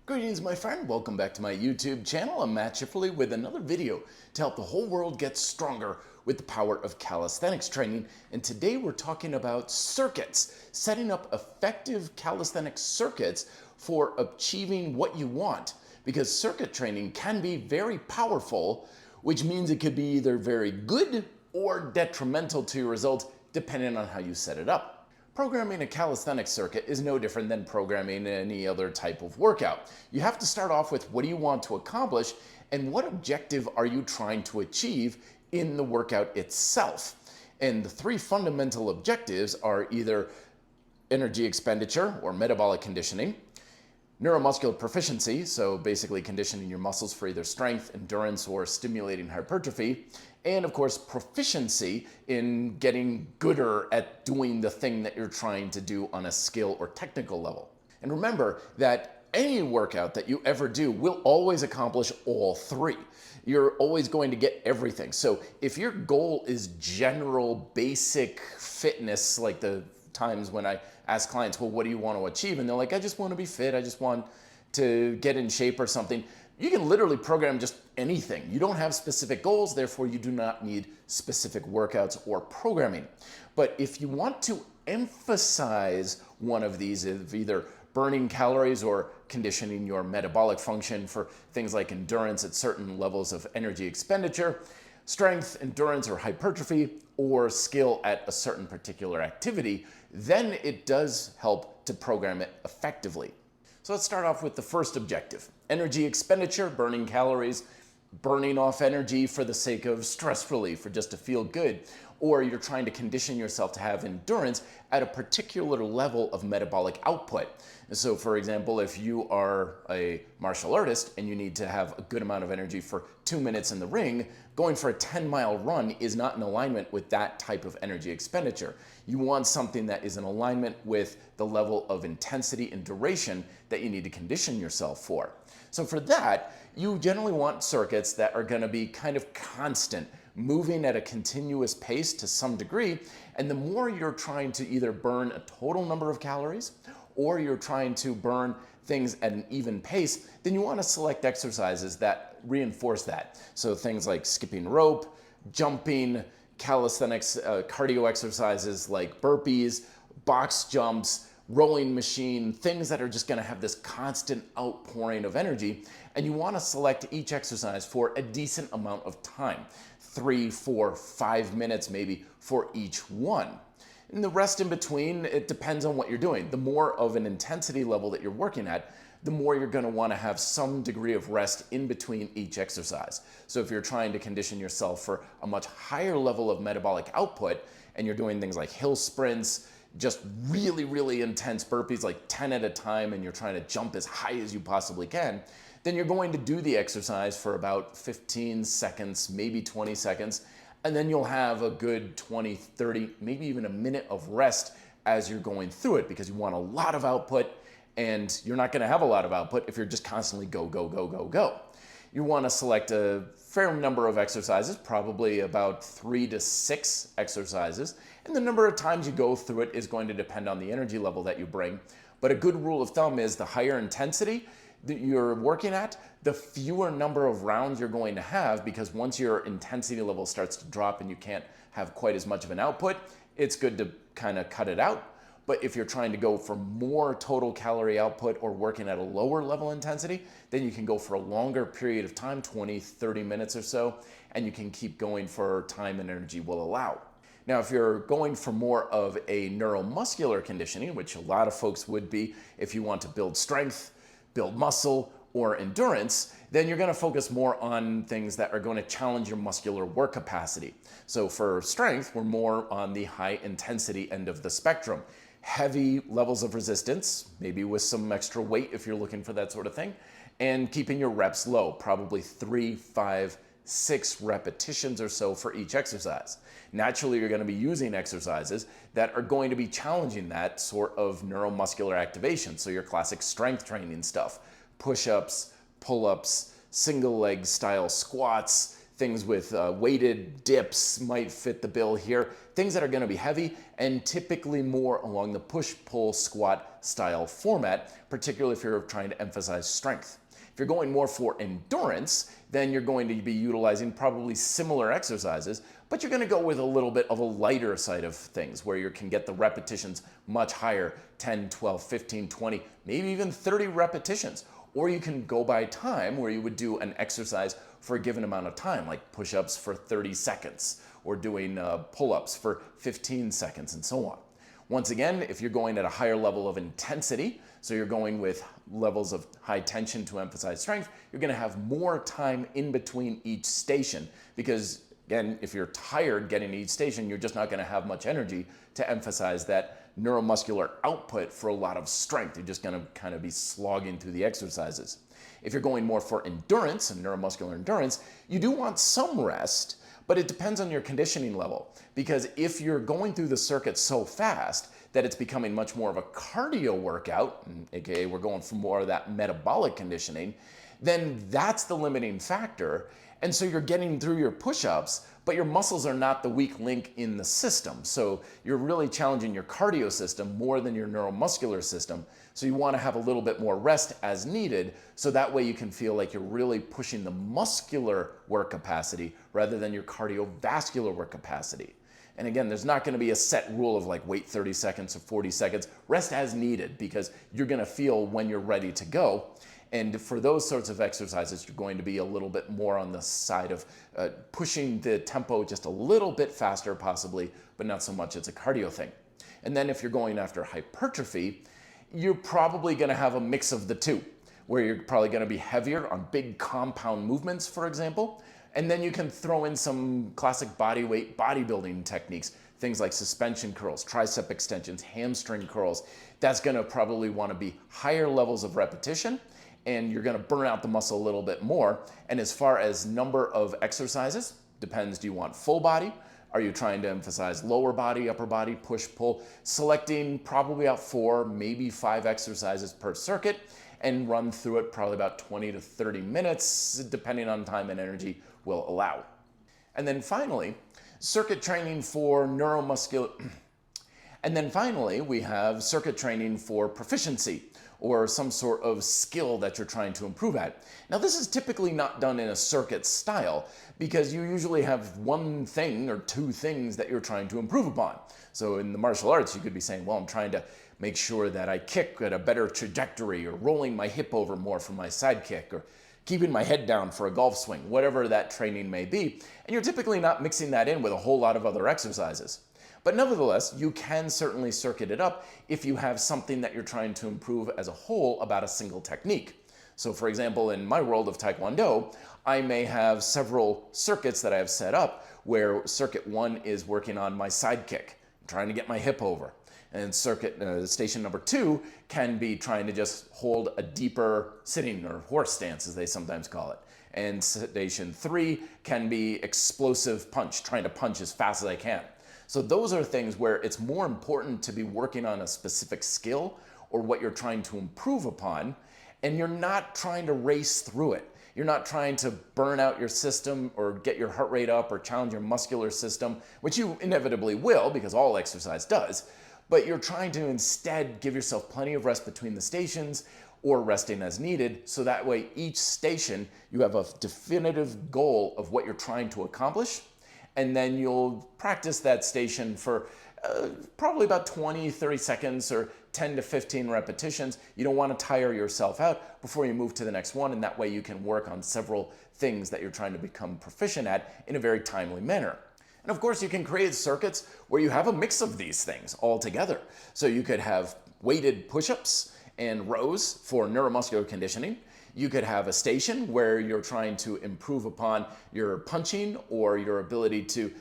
Greetings, my friend. Welcome back to my YouTube channel. I'm Matt Schifferly with another video to help the whole world get stronger with the power of calisthenics training. And today we're talking about circuits, setting up effective calisthenics circuits for achieving what you want. Because circuit training can be very powerful, which means it could be either very good or detrimental to your results, depending on how you set it up. Programming a calisthenics circuit is no different than programming any other type of workout. You have to start off with what do you want to accomplish and what objective are you trying to achieve in the workout itself. And the three fundamental objectives are either energy expenditure or metabolic conditioning, neuromuscular proficiency, so basically conditioning your muscles for either strength, endurance, or stimulating hypertrophy, and of course proficiency in getting gooder at doing the thing that you're trying to do on a skill or technical level. And remember that any workout that you ever do will always accomplish all three. You're always going to get everything. So if your goal is general basic fitness, like the times when I ask clients, well, what do you want to achieve? And they're like, I just want to be fit. I just want to get in shape or something. You can literally program just anything. You don't have specific goals, therefore you do not need specific workouts or programming. But if you want to emphasize one of these, of either burning calories or conditioning your metabolic function for things like endurance at certain levels of energy expenditure, strength, endurance, or hypertrophy, or skill at a certain particular activity, then it does help to program it effectively. So let's start off with the first objective. Energy expenditure, burning calories, burning off energy for the sake of stress relief or just to feel good. Or you're trying to condition yourself to have endurance at a particular level of metabolic output. And so for example, if you are a martial artist and you need to have a good amount of energy for 2 minutes in the ring, going for a 10-mile run is not in alignment with that type of energy expenditure. You want something that is in alignment with the level of intensity and duration that you need to condition yourself for. So for that, you generally want circuits that are going to be kind of constant, moving at a continuous pace to some degree. And the more you're trying to either burn a total number of calories or you're trying to burn things at an even pace, then you want to select exercises that reinforce that. So things like skipping rope, jumping, calisthenics, cardio exercises like burpees, box jumps, rowing machine, things that are just going to have this constant outpouring of energy. And you want to select each exercise for a decent amount of time, 3, 4, 5 minutes maybe for each one. And the rest in between, it depends on what you're doing. The more of an intensity level that you're working at, the more you're going to want to have some degree of rest in between each exercise. So if you're trying to condition yourself for a much higher level of metabolic output and you're doing things like hill sprints, just really, really intense burpees, like 10 at a time, and you're trying to jump as high as you possibly can, then you're going to do the exercise for about 15 seconds, maybe 20 seconds, and then you'll have a good 20, 30, maybe even a minute of rest as you're going through it, because you want a lot of output, and you're not gonna have a lot of output if you're just constantly go, go, go, go, go. You wanna select a fair number of exercises, probably about 3 to 6 exercises, and the number of times you go through it is going to depend on the energy level that you bring. But a good rule of thumb is the higher intensity that you're working at, the fewer number of rounds you're going to have, because once your intensity level starts to drop and you can't have quite as much of an output, it's good to kind of cut it out. But if you're trying to go for more total calorie output or working at a lower level intensity, then you can go for a longer period of time, 20, 30 minutes or so, and you can keep going for time and energy will allow. Now, if you're going for more of a neuromuscular conditioning, which a lot of folks would be if you want to build strength, build muscle, or endurance, then you're going to focus more on things that are going to challenge your muscular work capacity. So for strength, we're more on the high intensity end of the spectrum. Heavy levels of resistance, maybe with some extra weight if you're looking for that sort of thing, and keeping your reps low, probably 3, 5, 6 repetitions or so for each exercise. Naturally, you're going to be using exercises that are going to be challenging that sort of neuromuscular activation. So your classic strength training stuff, push-ups, pull-ups, single leg style squats, Things with weighted dips might fit the bill here. Things that are going to be heavy and typically more along the push-pull squat style format, particularly if you're trying to emphasize strength. If you're going more for endurance, then you're going to be utilizing probably similar exercises, but you're going to go with a little bit of a lighter side of things where you can get the repetitions much higher, 10, 12, 15, 20, maybe even 30 repetitions. Or you can go by time where you would do an exercise for a given amount of time, like push-ups for 30 seconds or doing pull-ups for 15 seconds and so on. Once again, if you're going at a higher level of intensity, so you're going with levels of high tension to emphasize strength, you're going to have more time in between each station because, again, if you're tired getting to each station, you're just not going to have much energy to emphasize that neuromuscular output for a lot of strength. You're just going to kind of be slogging through the exercises. If you're going more for endurance and neuromuscular endurance, you do want some rest, but it depends on your conditioning level. Because if you're going through the circuit so fast that it's becoming much more of a cardio workout, aka we're going for more of that metabolic conditioning, then that's the limiting factor. And so you're getting through your push-ups, but your muscles are not the weak link in the system. So you're really challenging your cardio system more than your neuromuscular system. So you want to have a little bit more rest as needed, so that way you can feel like you're really pushing the muscular work capacity rather than your cardiovascular work capacity. And again, there's not going to be a set rule of like wait 30 seconds or 40 seconds. Rest as needed because you're going to feel when you're ready to go. And for those sorts of exercises, you're going to be a little bit more on the side of pushing the tempo just a little bit faster possibly, but not so much it's a cardio thing. And then if you're going after hypertrophy, you're probably going to have a mix of the two, where you're probably going to be heavier on big compound movements, for example. And then you can throw in some classic bodyweight bodybuilding techniques, things like suspension curls, tricep extensions, hamstring curls. That's going to probably want to be higher levels of repetition, and you're going to burn out the muscle a little bit more. And as far as number of exercises, depends, do you want full body? Are you trying to emphasize lower body, upper body, push, pull? Selecting probably about 4, maybe 5 exercises per circuit and run through it probably about 20 to 30 minutes, depending on time and energy will allow. And then finally, circuit training for neuromuscular. And then finally, we have circuit training for proficiency, or some sort of skill that you're trying to improve at. Now, this is typically not done in a circuit style because you usually have one thing or two things that you're trying to improve upon. So in the martial arts, you could be saying, well, I'm trying to make sure that I kick at a better trajectory, or rolling my hip over more for my side kick, or keeping my head down for a golf swing, whatever that training may be. And you're typically not mixing that in with a whole lot of other exercises. But nevertheless, you can certainly circuit it up if you have something that you're trying to improve as a whole about a single technique. So for example, in my world of Taekwondo, I may have several circuits that I have set up where circuit 1 is working on my side kick, trying to get my hip over. And station number 2 can be trying to just hold a deeper sitting or horse stance, as they sometimes call it. And station 3 can be explosive punch, trying to punch as fast as I can. So those are things where it's more important to be working on a specific skill or what you're trying to improve upon, and you're not trying to race through it. You're not trying to burn out your system or get your heart rate up or challenge your muscular system, which you inevitably will because all exercise does, but you're trying to instead give yourself plenty of rest between the stations or resting as needed, so that way each station you have a definitive goal of what you're trying to accomplish. And then you'll practice that station for probably about 20, 30 seconds or 10 to 15 repetitions. You don't want to tire yourself out before you move to the next one, and that way you can work on several things that you're trying to become proficient at in a very timely manner. And of course, you can create circuits where you have a mix of these things all together. So you could have weighted push-ups and rows for neuromuscular conditioning. You could have a station where you're trying to improve upon your punching or your ability to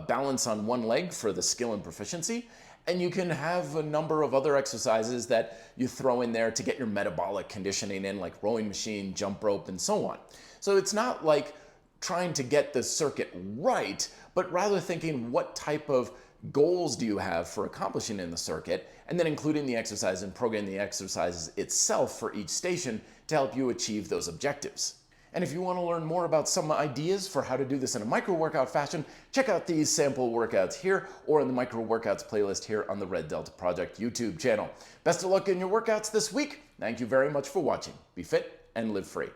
balance on one leg for the skill and proficiency. And you can have a number of other exercises that you throw in there to get your metabolic conditioning in, like rowing machine, jump rope, and so on. So it's not like trying to get the circuit right, but rather thinking what type of goals do you have for accomplishing in the circuit, and then including the exercise and programming the exercises itself for each station to help you achieve those objectives. And if you want to learn more about some ideas for how to do this in a micro workout fashion, check out these sample workouts here or in the micro workouts playlist here on the Red Delta Project YouTube channel. Best of luck in your workouts this week. Thank you very much for watching. Be fit and live free.